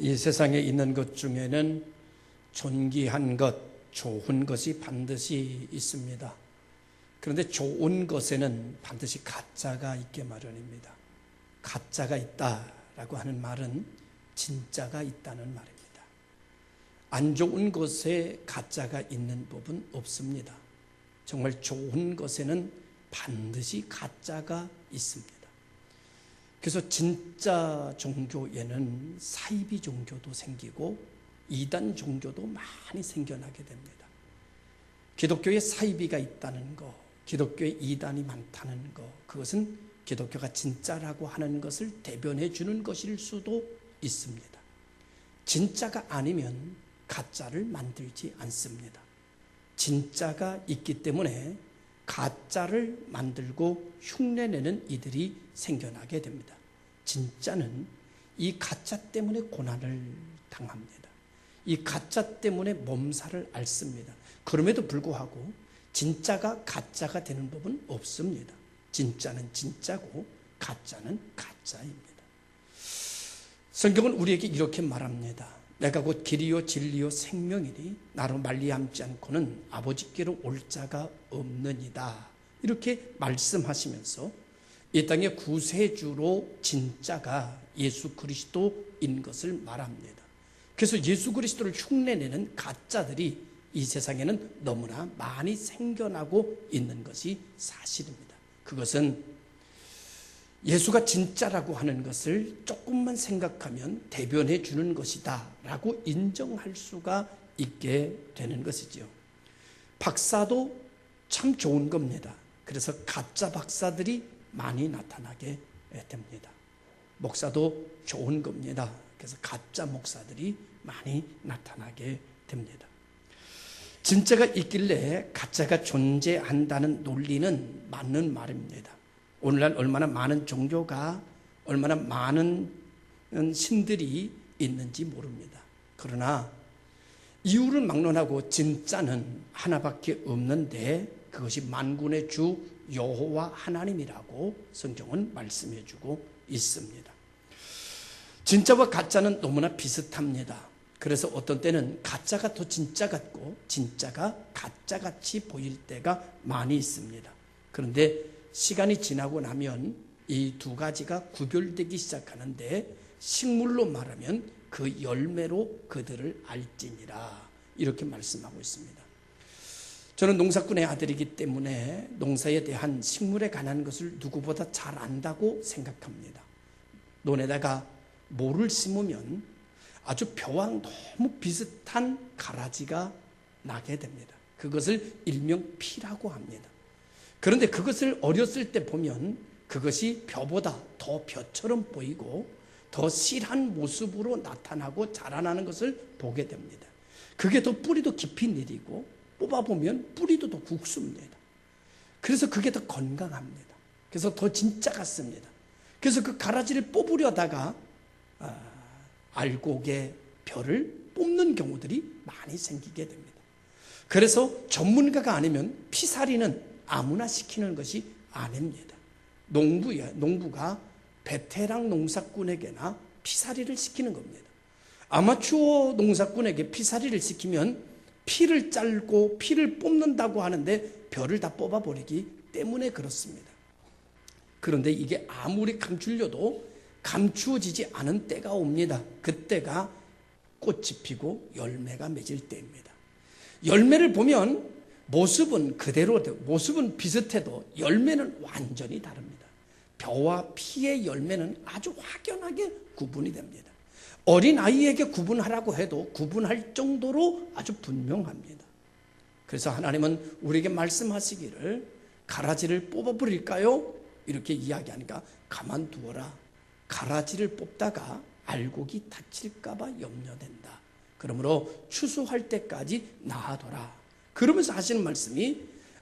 이 세상에 있는 것 중에는 존귀한 것, 좋은 것이 반드시 있습니다. 그런데 좋은 것에는 반드시 가짜가 있게 마련입니다. 가짜가 있다라고 하는 말은 진짜가 있다는 말입니다. 안 좋은 것에 가짜가 있는 법은 없습니다. 정말 좋은 것에는 반드시 가짜가 있습니다. 그래서 진짜 종교에는 사이비 종교도 생기고 이단 종교도 많이 생겨나게 됩니다. 기독교에 사이비가 있다는 것, 기독교에 이단이 많다는 것, 그것은 기독교가 진짜라고 하는 것을 대변해 주는 것일 수도 있습니다. 진짜가 아니면 가짜를 만들지 않습니다. 진짜가 있기 때문에 가짜를 만들고 흉내내는 이들이 생겨나게 됩니다. 진짜는 이 가짜 때문에 고난을 당합니다. 이 가짜 때문에 몸살을 앓습니다. 그럼에도 불구하고 진짜가 가짜가 되는 법은 없습니다. 진짜는 진짜고 가짜는 가짜입니다. 성경은 우리에게 이렇게 말합니다. 내가 곧 길이요 진리요 생명이니 나로 말미암지 않고는 아버지께로 올 자가 없느니라. 이렇게 말씀하시면서 이 땅의 구세주로 진짜가 예수 그리스도인 것을 말합니다. 그래서 예수 그리스도를 흉내내는 가짜들이 이 세상에는 너무나 많이 생겨나고 있는 것이 사실입니다. 그것은 예수가 진짜라고 하는 것을 조금만 생각하면 대변해 주는 것이다 라고 인정할 수가 있게 되는 것이죠. 박사도 참 좋은 겁니다. 그래서 가짜 박사들이 많이 나타나게 됩니다. 목사도 좋은 겁니다. 그래서 가짜 목사들이 많이 나타나게 됩니다. 진짜가 있길래 가짜가 존재한다는 논리는 맞는 말입니다. 오늘날 얼마나 많은 종교가, 얼마나 많은 신들이 있는지 모릅니다. 그러나 이유를 막론하고 진짜는 하나밖에 없는데 그것이 만군의 주 여호와 하나님이라고 성경은 말씀해주고 있습니다. 진짜와 가짜는 너무나 비슷합니다. 그래서 어떤 때는 가짜가 더 진짜 같고 진짜가 가짜같이 보일 때가 많이 있습니다. 그런데 시간이 지나고 나면 이 두 가지가 구별되기 시작하는데 식물로 말하면 그 열매로 그들을 알지니라 이렇게 말씀하고 있습니다. 저는 농사꾼의 아들이기 때문에 농사에 대한 식물에 관한 것을 누구보다 잘 안다고 생각합니다. 논에다가 모를 심으면 아주 벼랑 너무 비슷한 가라지가 나게 됩니다. 그것을 일명 피라고 합니다. 그런데 그것을 어렸을 때 보면 그것이 벼보다 더 벼처럼 보이고 더 실한 모습으로 나타나고 자라나는 것을 보게 됩니다. 그게 더 뿌리도 깊이 내리고 뽑아보면 뿌리도 더 굵습니다. 그래서 그게 더 건강합니다. 그래서 더 진짜 같습니다. 그래서 그 가라지를 뽑으려다가 알곡의 벼를 뽑는 경우들이 많이 생기게 됩니다. 그래서 전문가가 아니면 피살이는 아무나 시키는 것이 아닙니다. 농부가 베테랑 농사꾼에게나 피살이를 시키는 겁니다. 아마추어 농사꾼에게 피살이를 시키면 피를 잘고 피를 뽑는다고 하는데 벼를 다 뽑아버리기 때문에 그렇습니다. 그런데 이게 아무리 감추려도 감추어지지 않은 때가 옵니다. 그때가 꽃이 피고 열매가 맺을 때입니다. 열매를 보면 모습은 그대로, 모습은 비슷해도 열매는 완전히 다릅니다. 벼와 피의 열매는 아주 확연하게 구분이 됩니다. 어린아이에게 구분하라고 해도 구분할 정도로 아주 분명합니다. 그래서 하나님은 우리에게 말씀하시기를 가라지를 뽑아버릴까요? 이렇게 이야기하니까 가만두어라. 가라지를 뽑다가 알곡이 다칠까 봐 염려된다. 그러므로 추수할 때까지 놔둬라. 그러면서 하시는 말씀이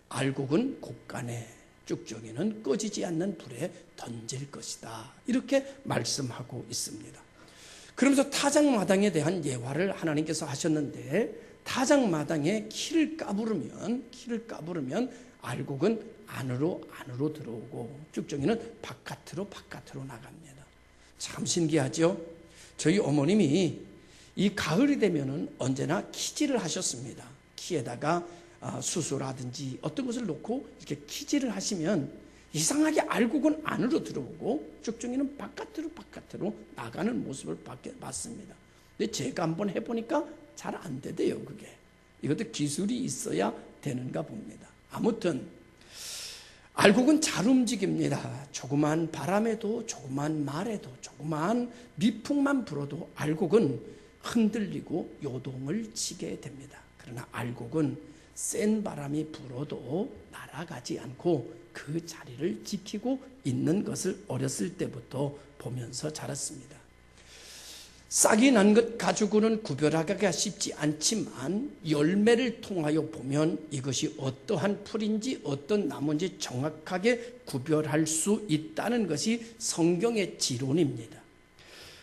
알곡은 곡간에 쭉정이는 꺼지지 않는 불에 던질 것이다. 이렇게 말씀하고 있습니다. 그러면서 타작마당에 대한 예화를 하나님께서 하셨는데 타작마당에 키를 까부르면 알곡은 안으로 들어오고 쭉정이는 바깥으로 나갑니다. 참 신기하죠? 저희 어머님이 이 가을이 되면은 언제나 키질을 하셨습니다. 키에다가 수소라든지 어떤 것을 놓고 이렇게 키질을 하시면 이상하게 알곡은 안으로 들어오고 쭉정이는 바깥으로 나가는 모습을 봤습니다. 근데 제가 한번 해보니까 잘 안 되대요, 그게. 이것도 기술이 있어야 되는가 봅니다. 아무튼 알곡은 잘 움직입니다. 조그만 바람에도, 조그만 말에도, 조그만 미풍만 불어도 알곡은 흔들리고 요동을 치게 됩니다. 그러나 알곡은 센 바람이 불어도 날아가지 않고 그 자리를 지키고 있는 것을 어렸을 때부터 보면서 자랐습니다. 싹이 난 것 가지고는 구별하기가 쉽지 않지만 열매를 통하여 보면 이것이 어떠한 풀인지 어떤 나무인지 정확하게 구별할 수 있다는 것이 성경의 지론입니다.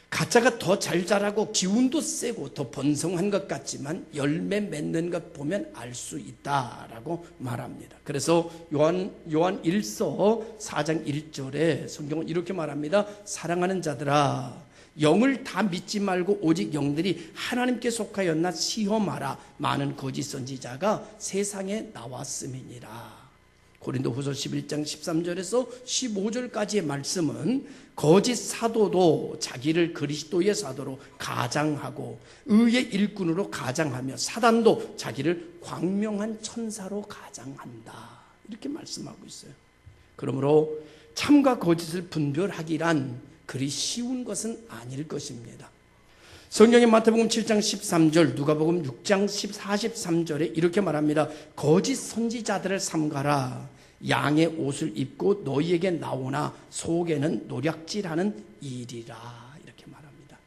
가짜가 더 잘 자라고 기운도 세고 더 번성한 것 같지만 열매 맺는 것 보면 알 수 있다라고 말합니다. 그래서 요한 1서 4장 1절에 성경은 이렇게 말합니다. 사랑하는 자들아, 영을 다 믿지 말고 오직 영들이 하나님께 속하였나 시험하라. 많은 거짓 선지자가 세상에 나왔음이니라. 고린도후서 11장 13절에서 15절까지의 말씀은 거짓 사도도 자기를 그리스도의 사도로 가장하고 의의 일꾼으로 가장하며 사단도 자기를 광명한 천사로 가장한다. 이렇게 말씀하고 있어요. 그러므로 참과 거짓을 분별하기란 그리 쉬운 것은 아닐 것입니다. 성경의 마태복음 7장 13절, 누가복음 6장 43절에 이렇게 말합니다. 거짓 선지자들을 삼가라. 양의 옷을 입고 너희에게 나오나 속에는 노략질하는 일이라. 이렇게 말합니다.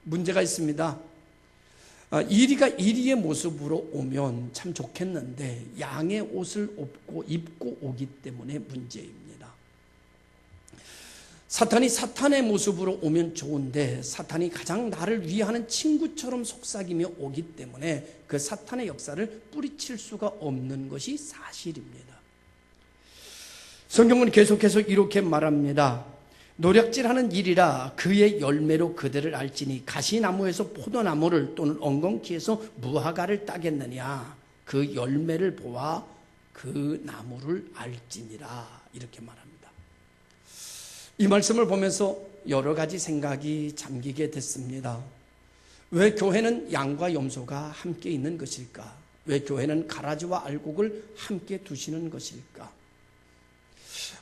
문제가 있습니다. 이리가 이리의 모습으로 오면 참 좋겠는데 양의 옷을 입고 오기 때문에 문제입니다. 사탄이 사탄의 모습으로 오면 좋은데 사탄이 가장 나를 위하는 친구처럼 속삭이며 오기 때문에 그 사탄의 역사를 뿌리칠 수가 없는 것이 사실입니다. 성경은 계속해서 이렇게 말합니다. 노략질하는 일이라 그의 열매로 그들을 알지니 가시나무에서 포도나무를 또는 엉겅퀴에서 무화과를 따겠느냐. 그 열매를 보아 그 나무를 알지니라. 이렇게 말합니다. 이 말씀을 보면서 여러 가지 생각이 잠기게 됐습니다. 왜 교회는 양과 염소가 함께 있는 것일까? 왜 교회는 가라지와 알곡을 함께 두시는 것일까?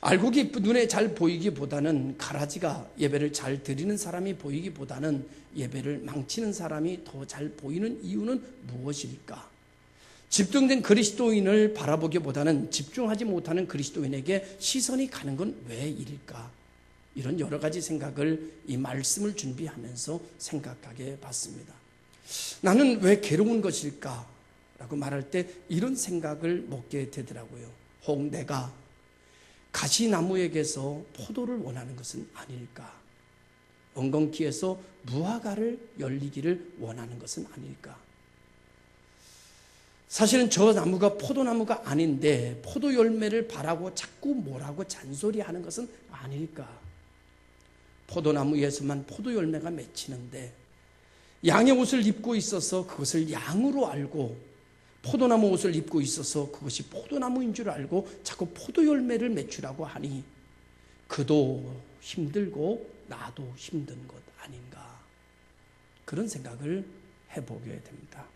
알곡이 눈에 잘 보이기보다는 가라지가 예배를 잘 드리는 사람이 보이기보다는 예배를 망치는 사람이 더 잘 보이는 이유는 무엇일까? 집중된 그리스도인을 바라보기보다는 집중하지 못하는 그리스도인에게 시선이 가는 건 왜일까? 이런 여러 가지 생각을 이 말씀을 준비하면서 생각하게 봤습니다. 나는 왜 괴로운 것일까? 라고 말할 때 이런 생각을 먹게 되더라고요. 혹 내가 가시나무에게서 포도를 원하는 것은 아닐까? 엉겅퀴에서 무화과를 열리기를 원하는 것은 아닐까? 사실은 저 나무가 포도나무가 아닌데 포도 열매를 바라고 자꾸 뭐라고 잔소리하는 것은 아닐까? 포도나무에서만 포도 열매가 맺히는데 양의 옷을 입고 있어서 그것을 양으로 알고 포도나무 옷을 입고 있어서 그것이 포도나무인 줄 알고 자꾸 포도 열매를 맺추라고 하니 그도 힘들고 나도 힘든 것 아닌가, 그런 생각을 해보게 됩니다.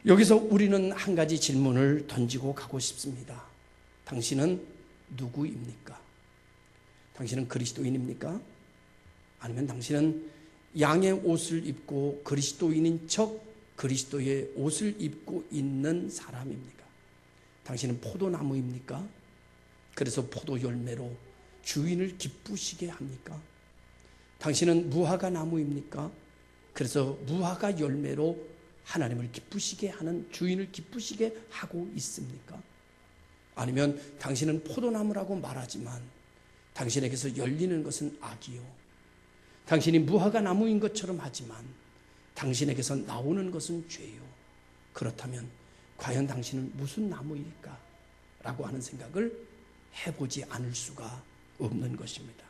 여기서 우리는 한 가지 질문을 던지고 가고 싶습니다. 당신은 누구입니까? 당신은 그리스도인입니까? 아니면 당신은 양의 옷을 입고 그리스도인인 척 그리스도의 옷을 입고 있는 사람입니까? 당신은 포도나무입니까? 그래서 포도 열매로 주인을 기쁘시게 합니까? 당신은 무화과 나무입니까? 그래서 무화과 열매로 하나님을 기쁘시게 하는, 주인을 기쁘시게 하고 있습니까? 아니면 당신은 포도나무라고 말하지만 당신에게서 열리는 것은 악이요, 당신이 무화과 나무인 것처럼 하지만 당신에게서 나오는 것은 죄요. 그렇다면 과연 당신은 무슨 나무일까? 라고 하는 생각을 해보지 않을 수가 없는 것입니다.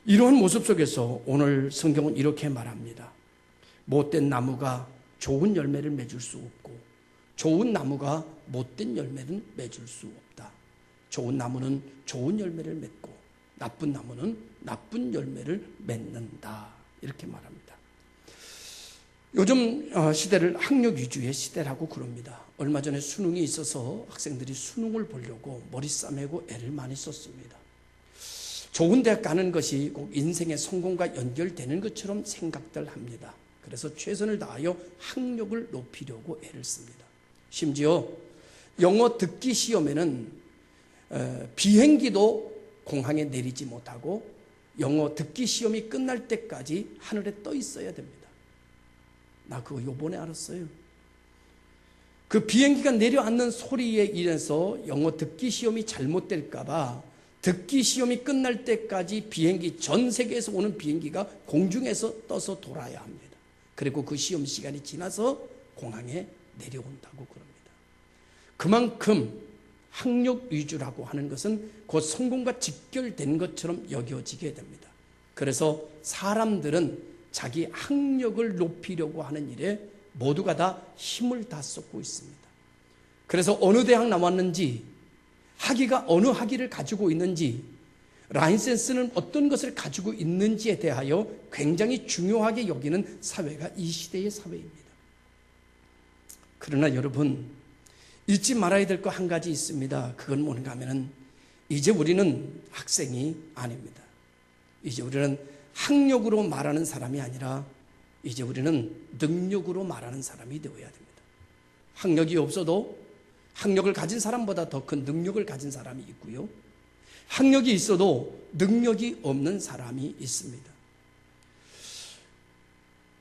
이러한 모습 속에서 오늘 성경은 이렇게 말합니다. 못된 나무가 좋은 열매를 맺을 수 없고 좋은 나무가 못된 열매를 맺을 수 없다. 좋은 나무는 좋은 열매를 맺고 나쁜 나무는 나쁜 열매를 맺는다. 이렇게 말합니다. 요즘 시대를 학력 위주의 시대라고 그럽니다. 얼마 전에 수능이 있어서 학생들이 수능을 보려고 머리 싸매고 애를 많이 썼습니다. 좋은 대학 가는 것이 꼭 인생의 성공과 연결되는 것처럼 생각들 합니다. 그래서 최선을 다하여 학력을 높이려고 애를 씁니다. 심지어 영어 듣기 시험에는 비행기도 공항에 내리지 못하고 영어 듣기 시험이 끝날 때까지 하늘에 떠 있어야 됩니다. 나 그거 요번에 알았어요. 그 비행기가 내려앉는 소리에 인해서 영어 듣기 시험이 잘못될까 봐 듣기 시험이 끝날 때까지 비행기, 전 세계에서 오는 비행기가 공중에서 떠서 돌아야 합니다. 그리고 그 시험 시간이 지나서 공항에 내려온다고 그럽니다. 그만큼 학력 위주라고 하는 것은 곧 성공과 직결된 것처럼 여겨지게 됩니다. 그래서 사람들은 자기 학력을 높이려고 하는 일에 모두가 다 힘을 다 쏟고 있습니다. 그래서 어느 대학 나왔는지, 학위가 어느 학위를 가지고 있는지, 라이센스는 어떤 것을 가지고 있는지에 대하여 굉장히 중요하게 여기는 사회가 이 시대의 사회입니다. 그러나 여러분, 잊지 말아야 될 거 한 가지 있습니다. 그건 뭔가 하면은 이제 우리는 학생이 아닙니다. 이제 우리는 학력으로 말하는 사람이 아니라 이제 우리는 능력으로 말하는 사람이 되어야 됩니다. 학력이 없어도 학력을 가진 사람보다 더 큰 능력을 가진 사람이 있고요. 학력이 있어도 능력이 없는 사람이 있습니다.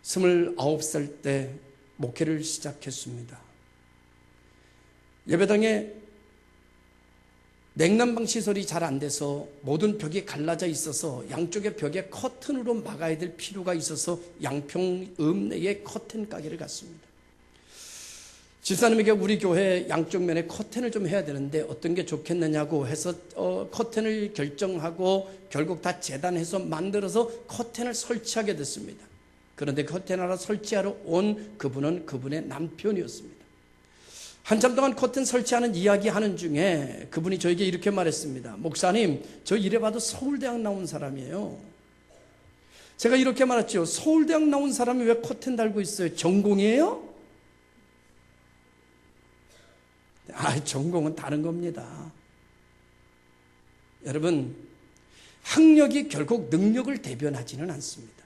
29살 때 목회를 시작했습니다. 예배당에 냉난방 시설이 잘 안 돼서 모든 벽이 갈라져 있어서 양쪽의 벽에 커튼으로 막아야 될 필요가 있어서 양평 읍내에 커튼 가게를 갔습니다. 집사님에게 우리 교회 양쪽 면에 커튼을 좀 해야 되는데 어떤 게 좋겠느냐고 해서 커튼을 결정하고 결국 다 재단해서 만들어서 커튼을 설치하게 됐습니다. 그런데 커튼 하나 설치하러 온 그분은 그분의 남편이었습니다. 한참 동안 커튼 설치하는 이야기하는 중에 그분이 저에게 이렇게 말했습니다. 목사님, 저 이래봐도 서울대학 나온 사람이에요. 제가 이렇게 말했죠. 서울대학 나온 사람이 왜 커튼 달고 있어요? 전공이에요? 전공은 다른 겁니다. 여러분, 학력이 결국 능력을 대변하지는 않습니다.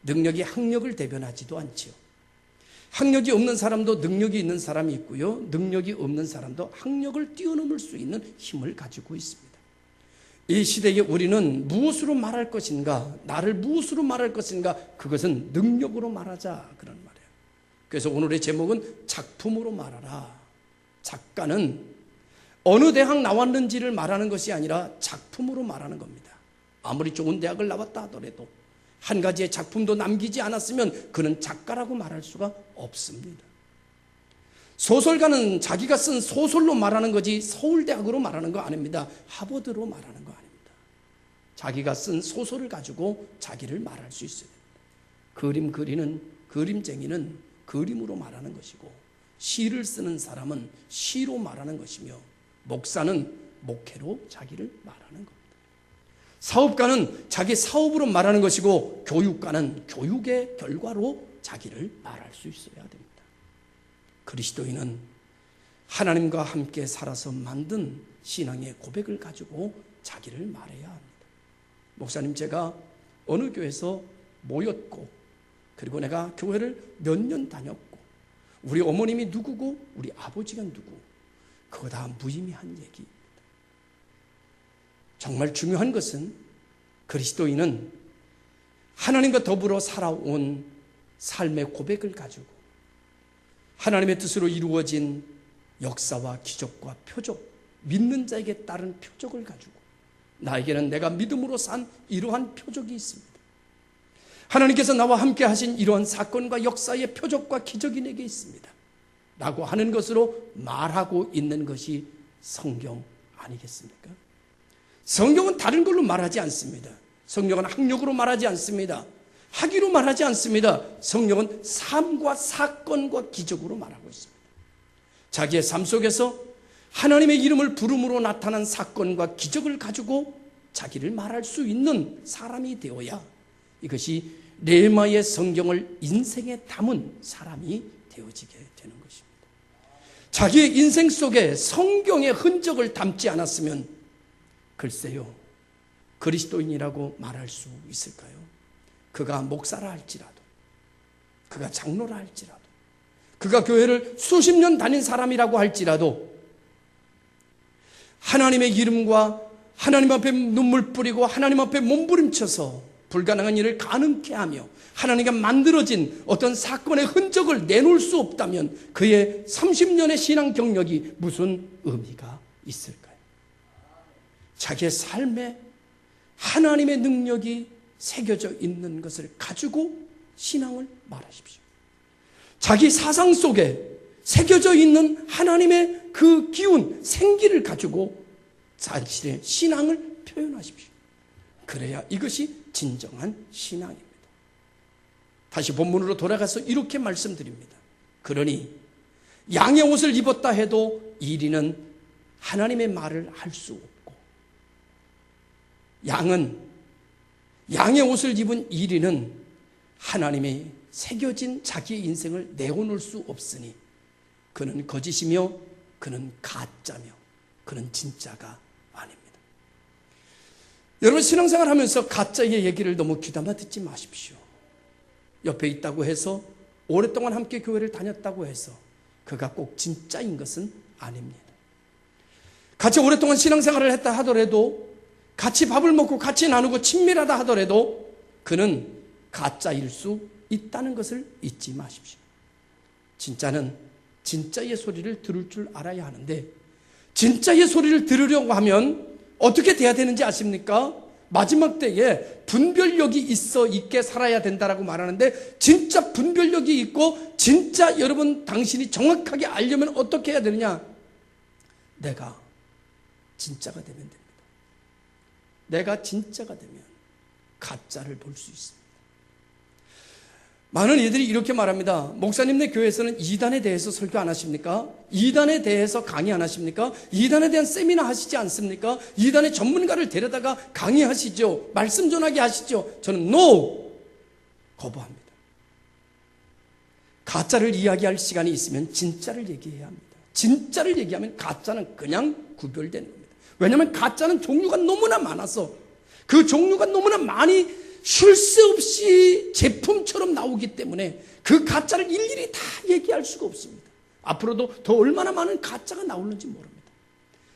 능력이 학력을 대변하지도 않죠. 학력이 없는 사람도 능력이 있는 사람이 있고요. 능력이 없는 사람도 학력을 뛰어넘을 수 있는 힘을 가지고 있습니다. 이 시대에 우리는 무엇으로 말할 것인가, 나를 무엇으로 말할 것인가, 그것은 능력으로 말하자, 그런 말이에요. 그래서 오늘의 제목은 작품으로 말하라. 작가는 어느 대학 나왔는지를 말하는 것이 아니라 작품으로 말하는 겁니다. 아무리 좋은 대학을 나왔다 하더라도 한 가지의 작품도 남기지 않았으면 그는 작가라고 말할 수가 없습니다. 소설가는 자기가 쓴 소설로 말하는 거지 서울대학으로 말하는 거 아닙니다. 하버드로 말하는 거 아닙니다. 자기가 쓴 소설을 가지고 자기를 말할 수 있어야 됩니다. 그림 그리는 그림쟁이는 그림으로 말하는 것이고, 시를 쓰는 사람은 시로 말하는 것이며, 목사는 목회로 자기를 말하는 겁니다. 사업가는 자기 사업으로 말하는 것이고, 교육가는 교육의 결과로 자기를 말할 수 있어야 됩니다. 그리스도인은 하나님과 함께 살아서 만든 신앙의 고백을 가지고 자기를 말해야 합니다. 목사님, 제가 어느 교회에서 모였고, 그리고 내가 교회를 몇 년 다녔고, 우리 어머님이 누구고 우리 아버지가 누구, 그거 다 무의미한 얘기입니다. 정말 중요한 것은 그리스도인은 하나님과 더불어 살아온 삶의 고백을 가지고 하나님의 뜻으로 이루어진 역사와 기적과 표적, 믿는 자에게 따른 표적을 가지고, 나에게는 내가 믿음으로 산 이러한 표적이 있습니다. 하나님께서 나와 함께 하신 이러한 사건과 역사의 표적과 기적이 내게 있습니다. 라고 하는 것으로 말하고 있는 것이 성경 아니겠습니까? 성경은 다른 걸로 말하지 않습니다. 성경은 학력으로 말하지 않습니다. 하기로 말하지 않습니다. 성령은 삶과 사건과 기적으로 말하고 있습니다. 자기의 삶 속에서 하나님의 이름을 부름으로 나타난 사건과 기적을 가지고 자기를 말할 수 있는 사람이 되어야 이것이 레마의 성경을 인생에 담은 사람이 되어지게 되는 것입니다. 자기의 인생 속에 성경의 흔적을 담지 않았으면 글쎄요, 그리스도인이라고 말할 수 있을까요? 그가 목사라 할지라도, 그가 장로라 할지라도, 그가 교회를 수십 년 다닌 사람이라고 할지라도 하나님의 이름과 하나님 앞에 눈물 뿌리고 하나님 앞에 몸부림쳐서 불가능한 일을 가능케 하며 하나님과 만들어진 어떤 사건의 흔적을 내놓을 수 없다면 그의 30년의 신앙 경력이 무슨 의미가 있을까요? 자기의 삶에 하나님의 능력이 새겨져 있는 것을 가지고 신앙을 말하십시오. 자기 사상 속에 새겨져 있는 하나님의 그 기운, 생기를 가지고 자신의 신앙을 표현하십시오. 그래야 이것이 진정한 신앙입니다. 다시 본문으로 돌아가서 이렇게 말씀드립니다. 그러니 양의 옷을 입었다 해도 이리는 하나님의 말을 할 수 없고, 양의 옷을 입은 이리는 하나님의 새겨진 자기의 인생을 내어놓을 수 없으니 그는 거짓이며 그는 가짜며 그는 진짜가 아닙니다. 여러분, 신앙생활 하면서 가짜의 얘기를 너무 귀담아 듣지 마십시오. 옆에 있다고 해서 오랫동안 함께 교회를 다녔다고 해서 그가 꼭 진짜인 것은 아닙니다. 같이 오랫동안 신앙생활을 했다 하더라도, 같이 밥을 먹고 같이 나누고 친밀하다 하더라도 그는 가짜일 수 있다는 것을 잊지 마십시오. 진짜는 진짜의 소리를 들을 줄 알아야 하는데, 진짜의 소리를 들으려고 하면 어떻게 돼야 되는지 아십니까? 마지막 때에 분별력이 있게 살아야 된다라고 말하는데, 진짜 분별력이 있고 진짜 여러분 당신이 정확하게 알려면 어떻게 해야 되느냐? 내가 진짜가 되면 됩니다. 내가 진짜가 되면 가짜를 볼 수 있습니다. 많은 이들이 이렇게 말합니다. 목사님네 교회에서는 이단에 대해서 설교 안 하십니까? 이단에 대해서 강의 안 하십니까? 이단에 대한 세미나 하시지 않습니까? 이단의 전문가를 데려다가 강의하시죠. 말씀 전하게 하시죠. 저는 NO! 거부합니다. 가짜를 이야기할 시간이 있으면 진짜를 얘기해야 합니다. 진짜를 얘기하면 가짜는 그냥 구별되는 겁니다. 왜냐하면 가짜는 종류가 너무나 많아서, 그 종류가 너무나 많이 쉴 새 없이 제품처럼 나오기 때문에 그 가짜를 일일이 다 얘기할 수가 없습니다. 앞으로도 더 얼마나 많은 가짜가 나올는지 모릅니다.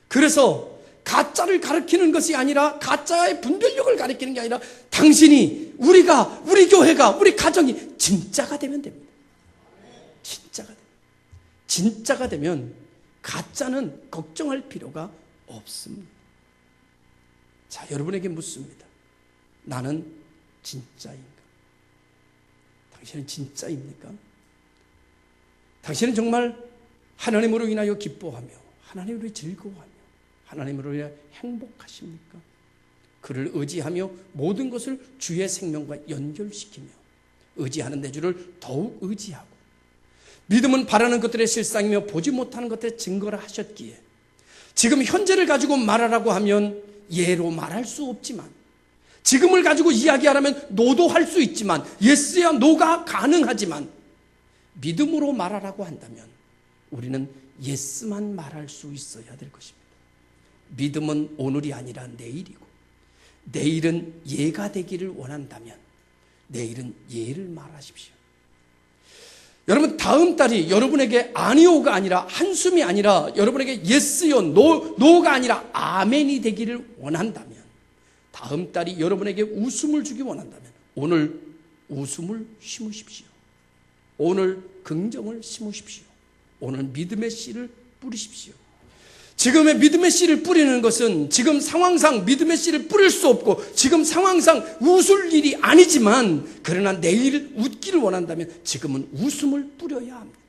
그래서 가짜를 가르치는 것이 아니라, 가짜의 분별력을 가르치는 게 아니라, 당신이, 우리 교회가, 우리 가정이 진짜가 되면 됩니다. 진짜가 되면 가짜는 걱정할 필요가 없습니다. 자, 여러분에게 묻습니다. 나는 진짜인가? 당신은 진짜입니까? 당신은 정말 하나님으로 인하여 기뻐하며 하나님으로 즐거워하며 하나님으로 인하여 행복하십니까? 그를 의지하며 모든 것을 주의 생명과 연결시키며 의지하는 내 주를 더욱 의지하고, 믿음은 바라는 것들의 실상이며 보지 못하는 것들의 증거라 하셨기에 지금 현재를 가지고 말하라고 하면 예로 말할 수 없지만, 지금을 가지고 이야기하라면 노도 할 수 있지만, 예스야 노가 가능하지만, 믿음으로 말하라고 한다면 우리는 예스만 말할 수 있어야 될 것입니다. 믿음은 오늘이 아니라 내일이고, 내일은 예가 되기를 원한다면 내일은 예를 말하십시오. 여러분, 다음 달이 여러분에게 아니오가 아니라, 한숨이 아니라 여러분에게 예스요 노가 아니라 아멘이 되기를 원한다면, 다음 달이 여러분에게 웃음을 주기 원한다면 오늘 웃음을 심으십시오. 오늘 긍정을 심으십시오. 오늘 믿음의 씨를 뿌리십시오. 지금의 믿음의 씨를 뿌리는 것은 지금 상황상 믿음의 씨를 뿌릴 수 없고, 지금 상황상 웃을 일이 아니지만, 그러나 내일 웃기를 원한다면 지금은 웃음을 뿌려야 합니다.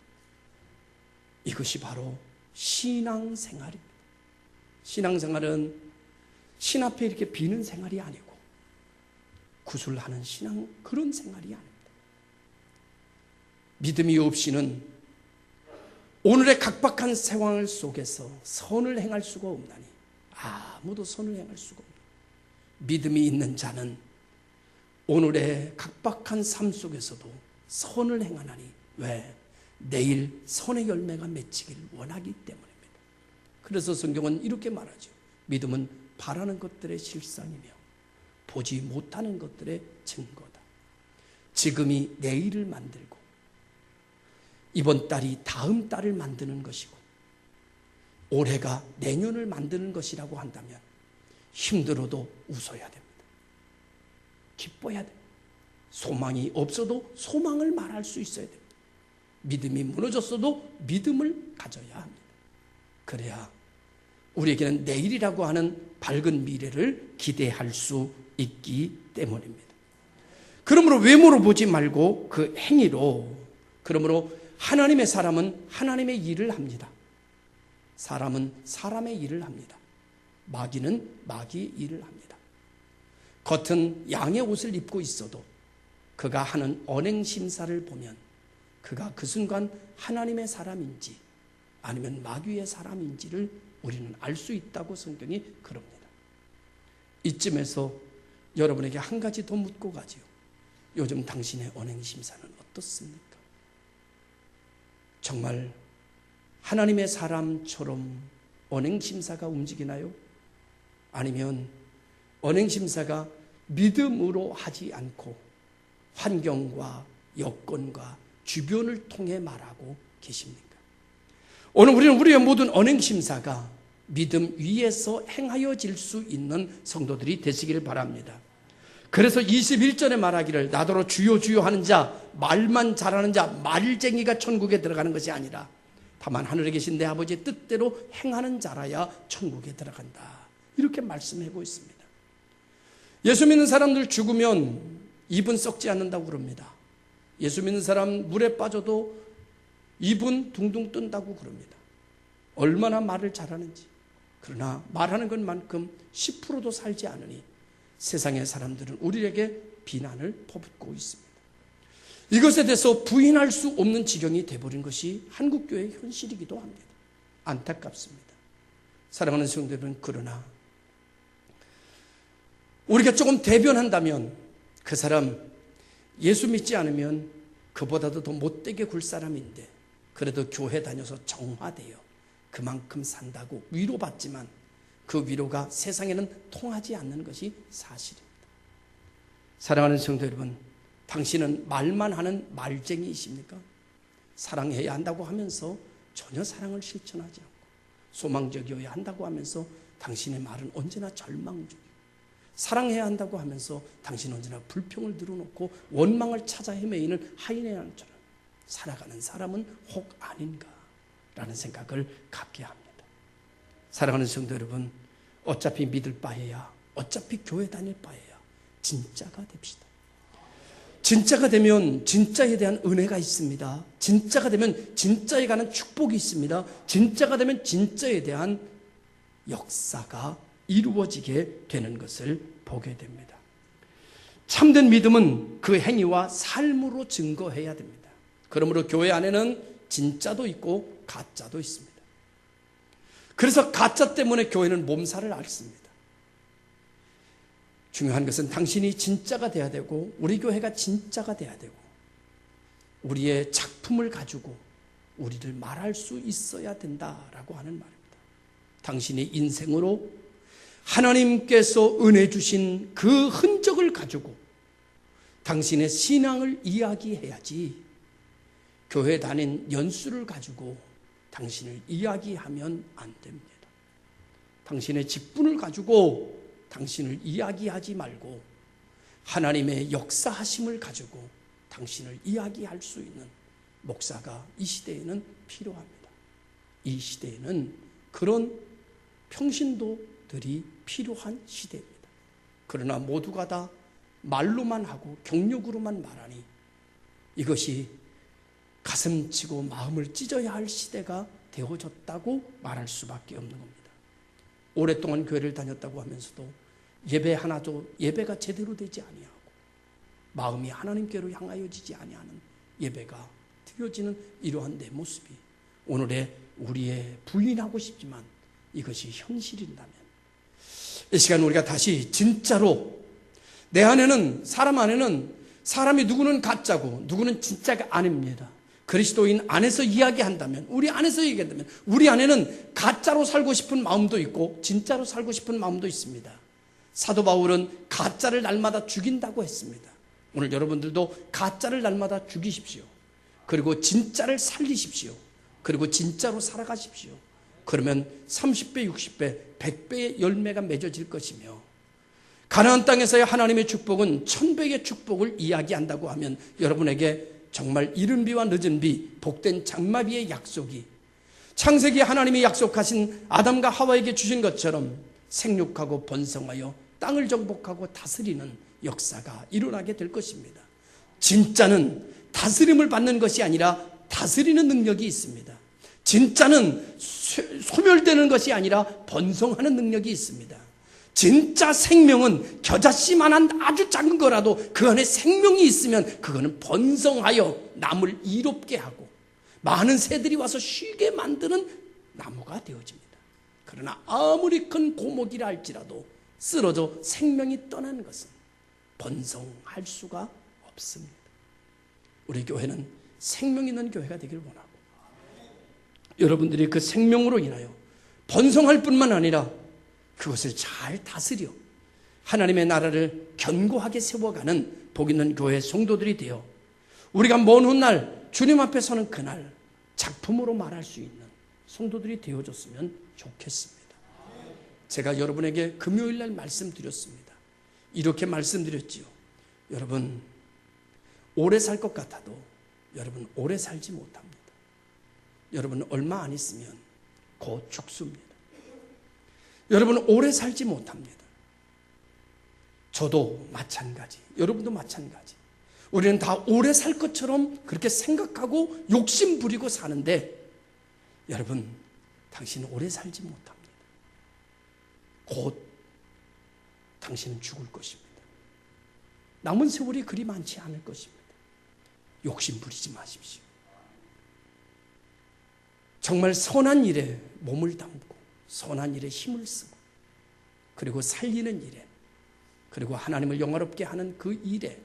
이것이 바로 신앙생활입니다. 신앙생활은 신 앞에 이렇게 비는 생활이 아니고, 구술하는 신앙, 그런 생활이 아닙니다. 믿음이 없이는 오늘의 각박한 상황 속에서 선을 행할 수가 없나니, 아무도 선을 행할 수가 없다. 믿음이 있는 자는 오늘의 각박한 삶 속에서도 선을 행하나니, 왜? 내일 선의 열매가 맺히길 원하기 때문입니다. 그래서 성경은 이렇게 말하죠. 믿음은 바라는 것들의 실상이며 보지 못하는 것들의 증거다. 지금이 내일을 만들고 이번 달이 다음 달을 만드는 것이고 올해가 내년을 만드는 것이라고 한다면 힘들어도 웃어야 됩니다. 기뻐야 됩니다. 소망이 없어도 소망을 말할 수 있어야 됩니다. 믿음이 무너졌어도 믿음을 가져야 합니다. 그래야 우리에게는 내일이라고 하는 밝은 미래를 기대할 수 있기 때문입니다. 그러므로 외모로 보지 말고 그 행위로, 그러므로 하나님의 사람은 하나님의 일을 합니다. 사람은 사람의 일을 합니다. 마귀는 마귀의 일을 합니다. 겉은 양의 옷을 입고 있어도 그가 하는 언행심사를 보면 그가 그 순간 하나님의 사람인지 아니면 마귀의 사람인지를 우리는 알 수 있다고 성경이 그럽니다. 이쯤에서 여러분에게 한 가지 더 묻고 가지요. 요즘 당신의 언행심사는 어떻습니까? 정말 하나님의 사람처럼 언행심사가 움직이나요? 아니면 언행심사가 믿음으로 하지 않고 환경과 여건과 주변을 통해 말하고 계십니까? 오늘 우리는 우리의 모든 언행심사가 믿음 위에서 행하여질 수 있는 성도들이 되시기를 바랍니다. 그래서 21절에 말하기를 나더러 주여 주여 하는 자, 말만 잘하는 자, 말쟁이가 천국에 들어가는 것이 아니라 다만 하늘에 계신 내 아버지의 뜻대로 행하는 자라야 천국에 들어간다. 이렇게 말씀하고 있습니다. 예수 믿는 사람들 죽으면 입은 썩지 않는다고 그럽니다. 예수 믿는 사람 물에 빠져도 입은 둥둥 뜬다고 그럽니다. 얼마나 말을 잘하는지. 그러나 말하는 것만큼 10%도 살지 않으니 세상의 사람들은 우리에게 비난을 퍼붓고 있습니다. 이것에 대해서 부인할 수 없는 지경이 되어버린 것이 한국교회의 현실이기도 합니다. 안타깝습니다. 사랑하는 성도들은, 그러나 우리가 조금 대변한다면 그 사람 예수 믿지 않으면 그보다도 더 못되게 굴 사람인데 그래도 교회 다녀서 정화되어 그만큼 산다고 위로받지만 그 위로가 세상에는 통하지 않는 것이 사실입니다. 사랑하는 성도 여러분, 당신은 말만 하는 말쟁이이십니까? 사랑해야 한다고 하면서 전혀 사랑을 실천하지 않고 소망적이어야 한다고 하면서 당신의 말은 언제나 절망적이고 사랑해야 한다고 하면서 당신은 언제나 불평을 늘어놓고 원망을 찾아 헤매이는 하인의 양처럼 살아가는 사람은 혹 아닌가라는 생각을 갖게 합니다. 사랑하는 성도 여러분, 어차피 믿을 바에야, 어차피 교회 다닐 바에야 진짜가 됩시다. 진짜가 되면 진짜에 대한 은혜가 있습니다. 진짜가 되면 진짜에 관한 축복이 있습니다. 진짜가 되면 진짜에 대한 역사가 이루어지게 되는 것을 보게 됩니다. 참된 믿음은 그 행위와 삶으로 증거해야 됩니다. 그러므로 교회 안에는 진짜도 있고 가짜도 있습니다. 그래서 가짜 때문에 교회는 몸살을 앓습니다. 중요한 것은 당신이 진짜가 돼야 되고 우리 교회가 진짜가 돼야 되고 우리의 작품을 가지고 우리를 말할 수 있어야 된다라고 하는 말입니다. 당신의 인생으로 하나님께서 은혜 주신 그 흔적을 가지고 당신의 신앙을 이야기해야지 교회 다닌 연수를 가지고 당신을 이야기하면 안 됩니다. 당신의 직분을 가지고 당신을 이야기하지 말고 하나님의 역사하심을 가지고 당신을 이야기할 수 있는 목사가 이 시대에는 필요합니다. 이 시대에는 그런 평신도들이 필요한 시대입니다. 그러나 모두가 다 말로만 하고 경력으로만 말하니 이것이 가슴치고 마음을 찢어야 할 시대가 되어졌다고 말할 수밖에 없는 겁니다. 오랫동안 교회를 다녔다고 하면서도 예배 하나도 예배가 제대로 되지 아니하고 마음이 하나님께로 향하여지지 아니하는 예배가 드려지는 이러한 내 모습이 오늘의 우리의 부인하고 싶지만 이것이 현실이라면 이 시간 우리가 다시 진짜로 내 안에는 사람 안에는 사람이 누구는 가짜고 누구는 진짜가 아닙니다. 그리스도인 안에서 이야기한다면 우리 안에서 얘기한다면 우리 안에는 가짜로 살고 싶은 마음도 있고 진짜로 살고 싶은 마음도 있습니다. 사도 바울은 가짜를 날마다 죽인다고 했습니다. 오늘 여러분들도 가짜를 날마다 죽이십시오. 그리고 진짜를 살리십시오. 그리고 진짜로 살아가십시오. 그러면 30배, 60배, 100배의 열매가 맺어질 것이며 가나안 땅에서의 하나님의 축복은 1000배의 축복을 이야기한다고 하면 여러분에게 정말 이른 비와 늦은 비, 복된 장마비의 약속이 창세기에 하나님이 약속하신 아담과 하와에게 주신 것처럼 생육하고 번성하여 땅을 정복하고 다스리는 역사가 일어나게 될 것입니다. 진짜는 다스림을 받는 것이 아니라 다스리는 능력이 있습니다. 진짜는 소멸되는 것이 아니라 번성하는 능력이 있습니다. 진짜 생명은 겨자씨만한 아주 작은 거라도 그 안에 생명이 있으면 그거는 번성하여 남을 이롭게 하고 많은 새들이 와서 쉬게 만드는 나무가 되어집니다. 그러나 아무리 큰 고목이라 할지라도 쓰러져 생명이 떠나는 것은 번성할 수가 없습니다. 우리 교회는 생명 있는 교회가 되기를 원하고 여러분들이 그 생명으로 인하여 번성할 뿐만 아니라 그것을 잘 다스려 하나님의 나라를 견고하게 세워가는 복 있는 교회 성도들이 되어 우리가 먼 훗날 주님 앞에 서는 그날 작품으로 말할 수 있는 성도들이 되어줬으면 좋겠습니다. 제가 여러분에게 금요일날 말씀드렸습니다. 이렇게 말씀드렸지요. 여러분 오래 살 것 같아도 여러분 오래 살지 못합니다. 여러분 얼마 안 있으면 곧 죽습니다. 여러분 오래 살지 못합니다. 저도 마찬가지, 여러분도 마찬가지. 우리는 다 오래 살 것처럼 그렇게 생각하고 욕심 부리고 사는데 여러분 당신은 오래 살지 못합니다. 곧 당신은 죽을 것입니다. 남은 세월이 그리 많지 않을 것입니다. 욕심 부리지 마십시오. 정말 선한 일에 몸을 담고 선한 일에 힘을 쓰고 그리고 살리는 일에 그리고 하나님을 영화롭게 하는 그 일에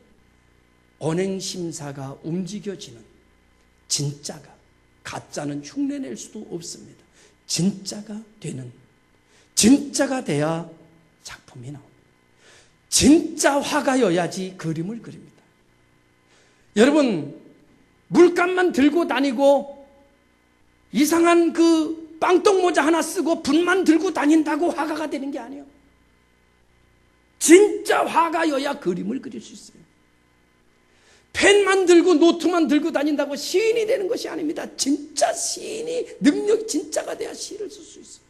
언행심사가 움직여지는 진짜가 가짜는 흉내낼 수도 없습니다. 진짜가 되는 진짜가 돼야 작품이 나옵니다. 진짜 화가여야지 그림을 그립니다. 여러분 물감만 들고 다니고 이상한 그 빵떡 모자 하나 쓰고 붓만 들고 다닌다고 화가가 되는 게 아니에요. 진짜 화가여야 그림을 그릴 수 있어요. 펜만 들고 노트만 들고 다닌다고 시인이 되는 것이 아닙니다. 진짜 시인이 능력이 진짜가 돼야 시를 쓸 수 있어요.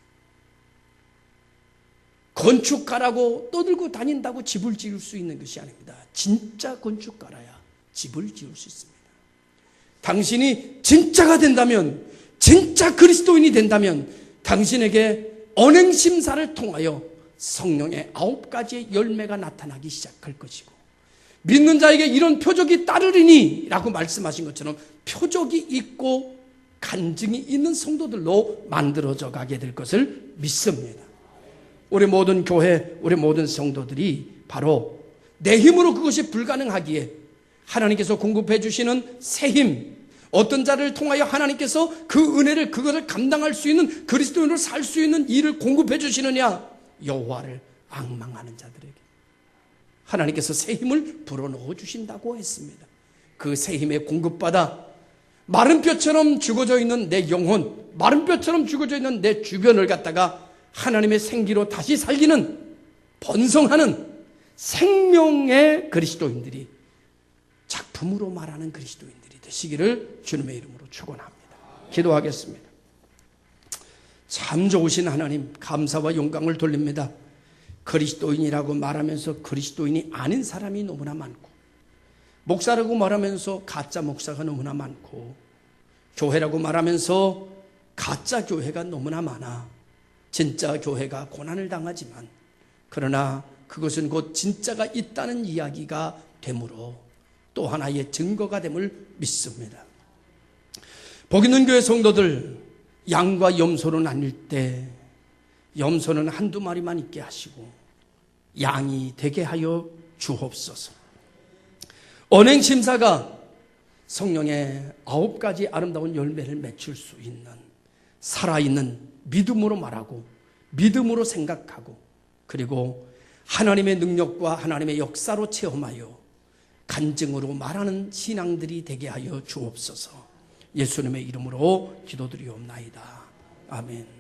건축가라고 떠들고 다닌다고 집을 지을 수 있는 것이 아닙니다. 진짜 건축가라야 집을 지을 수 있습니다. 당신이 진짜가 된다면 진짜 그리스도인이 된다면 당신에게 언행심사를 통하여 성령의 9가지의 열매가 나타나기 시작할 것이고 믿는 자에게 이런 표적이 따르리니 라고 말씀하신 것처럼 표적이 있고 간증이 있는 성도들로 만들어져 가게 될 것을 믿습니다. 우리 모든 교회, 우리 모든 성도들이 바로 내 힘으로 그것이 불가능하기에 하나님께서 공급해 주시는 새 힘, 어떤 자를 통하여 하나님께서 그 은혜를 그것을 감당할 수 있는 그리스도인으로 살 수 있는 일을 공급해 주시느냐? 여호와를 앙망하는 자들에게 하나님께서 새 힘을 불어넣어 주신다고 했습니다. 그 새 힘에 공급받아 마른 뼈처럼 죽어져 있는 내 영혼, 마른 뼈처럼 죽어져 있는 내 주변을 갖다가 하나님의 생기로 다시 살리는 번성하는 생명의 그리스도인들이 작품으로 말하는 그리스도인들이 되시기를 주님의 이름으로 축원합니다. 기도하겠습니다. 참 좋으신 하나님, 감사와 영광을 돌립니다. 그리스도인이라고 말하면서 그리스도인이 아닌 사람이 너무나 많고, 목사라고 말하면서 가짜 목사가 너무나 많고, 교회라고 말하면서 가짜 교회가 너무나 많아. 진짜 교회가 고난을 당하지만 그러나 그것은 곧 진짜가 있다는 이야기가 되므로 또 하나의 증거가 됨을 믿습니다. 복 있는 교회 성도들, 양과 염소로 나뉠 때 염소는 한두 마리만 있게 하시고 양이 되게 하여 주옵소서. 언행심사가 성령의 9가지 아름다운 열매를 맺힐 수 있는 살아있는 믿음으로 말하고 믿음으로 생각하고 그리고 하나님의 능력과 하나님의 역사로 체험하여 간증으로 말하는 신앙들이 되게 하여 주옵소서. 예수님의 이름으로 기도드리옵나이다. 아멘.